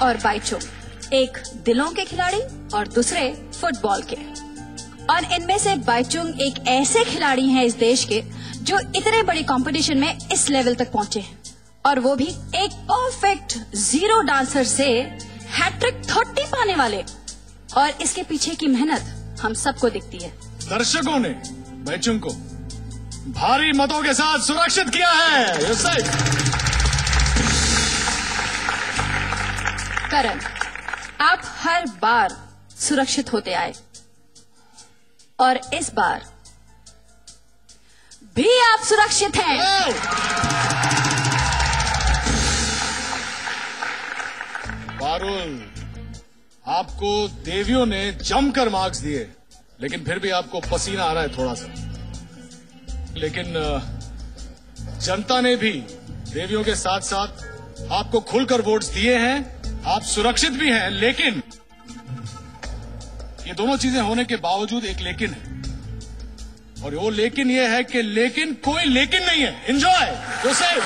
और बाइचुंग, एक दिलों के खिलाड़ी और दूसरे फुटबॉल के। और इनमें से बाइचुंग एक ऐसे खिलाड़ी हैं इस देश के जो इतने बड़े कंपटीशन में इस लेवल तक पहुंचे हैं, और वो भी एक परफेक्ट जीरो डांसर से हैट्रिक 30 पाने वाले। और इसके पीछे की मेहनत हम सबको दिखती है। दर्शकों ने बाइचुंग को भारी मतों के साथ सुरक्षित किया है। करण, आप हर बार सुरक्षित होते आए और इस बार भी आप सुरक्षित हैं। पारुल, आपको देवियों ने जमकर मार्क्स दिए, लेकिन फिर भी आपको पसीना आ रहा है थोड़ा सा। लेकिन जनता ने भी देवियों के साथ साथ आपको खुलकर वोट्स दिए हैं। आप सुरक्षित भी हैं, लेकिन ये दोनों चीजें होने के बावजूद एक लेकिन है, और वो लेकिन ये है कि लेकिन कोई लेकिन नहीं है। Enjoy yourself.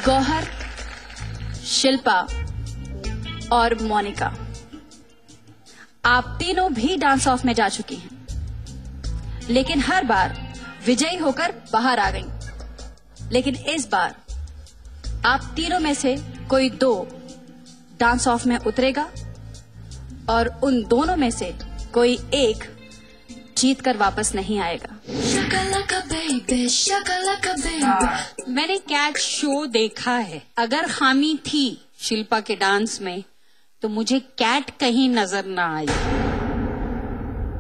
गौहर, शिल्पा और मोनिका, आप तीनों भी डांस ऑफ में जा चुकी हैं, लेकिन हर बार विजयी होकर बाहर आ गईं। लेकिन इस बार आप तीनों में से कोई दो डांस ऑफ में उतरेगा और उन दोनों में से कोई एक जीत कर वापस नहीं आएगा। मैंने कैट शो देखा है। अगर खामी थी शिल्पा के डांस में तो मुझे कैट कहीं नजर ना आई।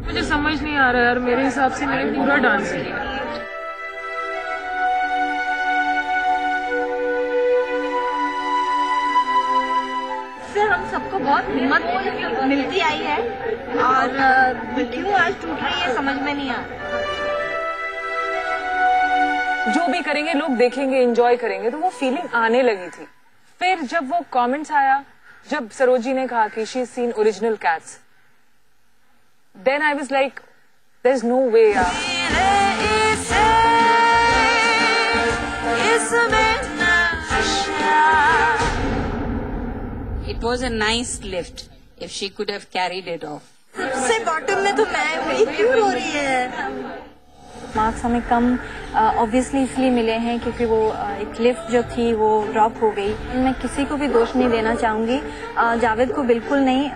मुझे समझ नहीं आ रहा यार, मेरे हिसाब से मैंने पूरा डांस किया। हम सबको बहुत हिम्मत मिलती आई है, और क्यों आज टूट रही है समझ में नहीं आ रहा। जो भी करेंगे लोग देखेंगे, एंजॉय करेंगे, तो वो फीलिंग आने लगी थी। फिर जब वो कमेंट्स आया, जब सरोजी ने कहा कि she seen original cats, then I was like there is no way यार। It was a nice lift if she could have carried it off. सबसे बॉटम में तो मैं हुई, क्यों हो रही है? मार्क्स हमें कम ऑब्वियसली इसलिए मिले हैं क्योंकि वो एक लिफ्ट जो थी वो ड्रॉप हो गई। मैं किसी को भी दोष नहीं देना चाहूंगी, जावेद को बिल्कुल नहीं।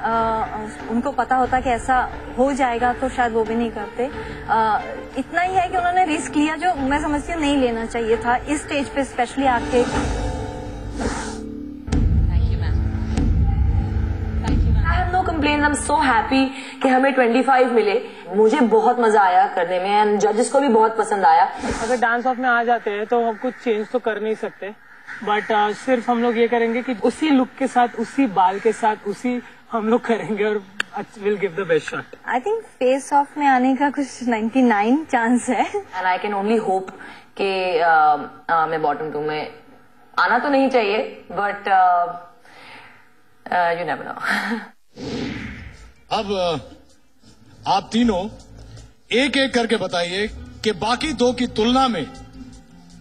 उनको पता होता कि ऐसा हो जाएगा तो शायद वो भी नहीं करते। इतना ही है कि उन्होंने रिस्क लिया जो मैं समझती हूँ नहीं लेना चाहिए था इस स्टेज पे स्पेशली आके। No complain, I am so happy कि हमें 25 मिले। मुझे बहुत मजा आया करने में एंड जजेस को भी बहुत पसंद आया। अगर डांस ऑफ में आ जाते हैं तो हम कुछ चेंज तो कर नहीं सकते, बट सिर्फ हम लोग ये करेंगे कि उसी लुक के साथ, उसी बाल के साथ, उसी हम लोग करेंगे और will give the best shot. I think face of में आने का कुछ 99 चांस है and I can only hope कि मैं बॉटम 2 में आना तो नहीं चाहिए, बट यू नेवर नो। अब आप तीनों एक एक करके बताइए कि बाकी दो की तुलना में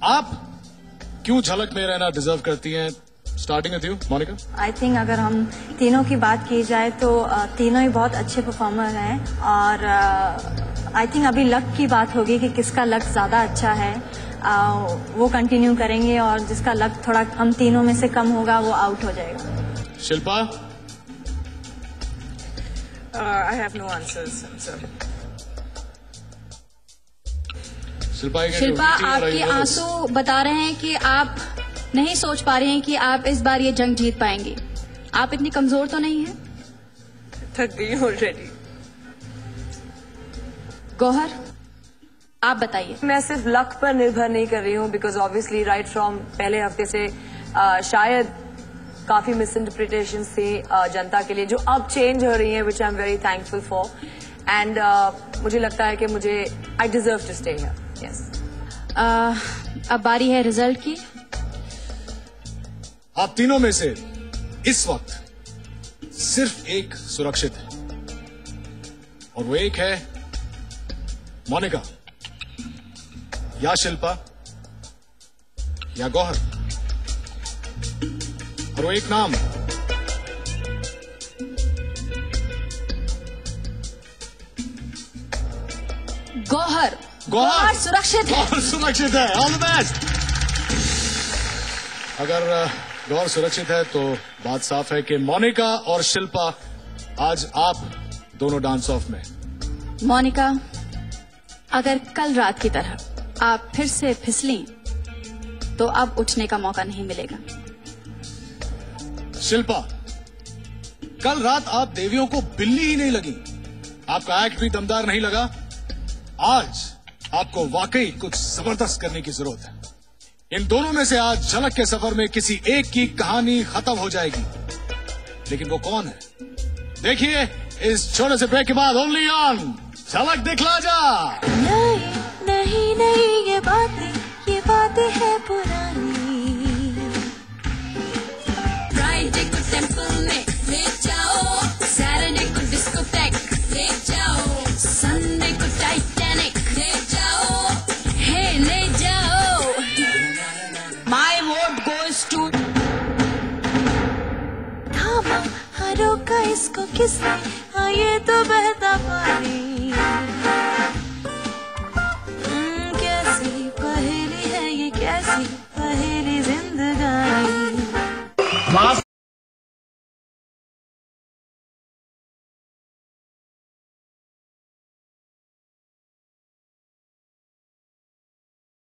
आप क्यों झलक में रहना डिजर्व करती हैं। Starting with you Monika. I think अगर हम तीनों की बात की जाए तो तीनों ही बहुत अच्छे परफॉर्मर हैं, और आई थिंक अभी लक की बात होगी कि किसका लक ज्यादा अच्छा है। वो कंटिन्यू करेंगे और जिसका लक थोड़ा हम तीनों में से कम होगा वो आउट हो जाएगा। Shilpa. I have no answers, sir. Shilpa, आपके आंसू बता रहे हैं कि आप नहीं सोच पा रहे हैं कि आप इस बार ये जंग जीत पाएंगे। आप इतनी कमजोर तो नहीं हैं? थक गई ऑलरेडी। गौहर, आप बताइए। मैं सिर्फ लक पर निर्भर नहीं कर रही हूँ, बिकॉज ऑब्वियसली राइट फ्रॉम पहले हफ्ते से शायद काफी मिसइंटरप्रिटेशन थी जनता के लिए, जो अब चेंज हो रही है, which I am very thankful for. And मुझे लगता है कि मुझे I deserve to stay here. Yes. अब बारी है रिजल्ट की। आप तीनों में से इस वक्त सिर्फ एक सुरक्षित है, और वो एक है मोनिका या शिल्पा या गौहर? और वो एक नाम, गौहर। गौहर सुरक्षित है। गौहर सुरक्षित है। All the best. अगर गौहर सुरक्षित है तो बात साफ है कि मोनिका और शिल्पा आज आप दोनों डांस ऑफ में। मोनिका, अगर कल रात की तरह आप फिर से फिसली तो अब उठने का मौका नहीं मिलेगा। शिल्पा, कल रात आप देवियों को बिल्ली ही नहीं लगी, आपका एक्ट भी दमदार नहीं लगा। आज आपको वाकई कुछ जबरदस्त करने की जरूरत है। इन दोनों में से आज झलक के सफर में किसी एक की कहानी खत्म हो जाएगी, लेकिन वो कौन है? देखिए इस छोटे से ब्रेक के बाद ओनली ऑन झलक दिखला जा। नहीं नहीं ये बातें है पुरानी। फ्राइडे को टेंपल में ले जाओ, सैटरडे को डिस्कोटेक ले जाओ, संडे को टाइटैनिक ले जाओ, हे ले जाओ। My vote goes to. Thama रोका इसको किसने, हाँ ये तो बहता पानी। कैसी पहेली है ये, कैसी पहेली जिंदगानी।